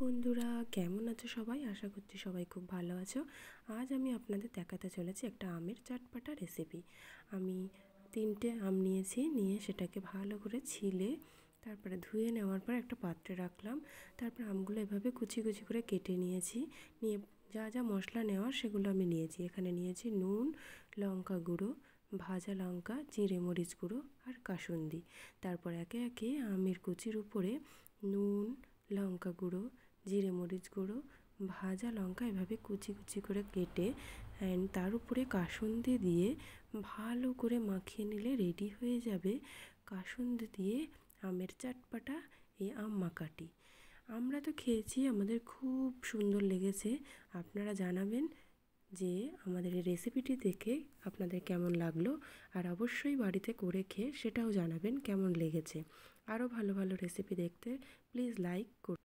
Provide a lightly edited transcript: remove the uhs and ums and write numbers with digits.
বন্ধুরা, কেমন আছো সবাই? আশা করছি সবাই খুব ভালো আছো। আজ আমি আপনাদের দেখাতে চলেছি একটা আমের চটপাটা রেসিপি। আমি 3টে আম নিয়ে সেটাকে ভালো করে ছিলে তারপরে ধুয়ে নেওয়ার পর একটা পাত্রে রাখলাম। তারপর আমগুলো এভাবে কুচি কুচি করে কেটে নিয়ে যা যা মশলা নেওয়ার সেগুলো আমি নিয়েছি। এখানে নিয়েছি নুন, লঙ্কা গুঁড়ো, ভাজা লঙ্কা, জিরে মরিচ গুঁড়ো আর কাসুন্দি। তারপর একে একে আমের কুচির উপরে নুন, লঙ্কা গুঁড়ো, জিরে মরিচ গুঁড়ো, ভাজা লঙ্কা এভাবে কুচি কুচি করে কেটে তার উপরে কাসুন্দি দিয়ে ভালো করে মাখিয়ে নিলে রেডি হয়ে যাবে কাসুন্দি দিয়ে আমের চটপাটা, এই আম মাখাটি। আমরা তো খেয়েছি, আমাদের খুব সুন্দর লেগেছে। আপনারা জানাবেন যে আমাদের এই রেসিপিটি দেখে আপনাদের কেমন লাগলো, আর অবশ্যই বাড়িতে করে খেয়ে সেটাও জানাবেন কেমন লেগেছে। আরও ভালো ভালো রেসিপি দেখতে প্লিজ লাইক করুন।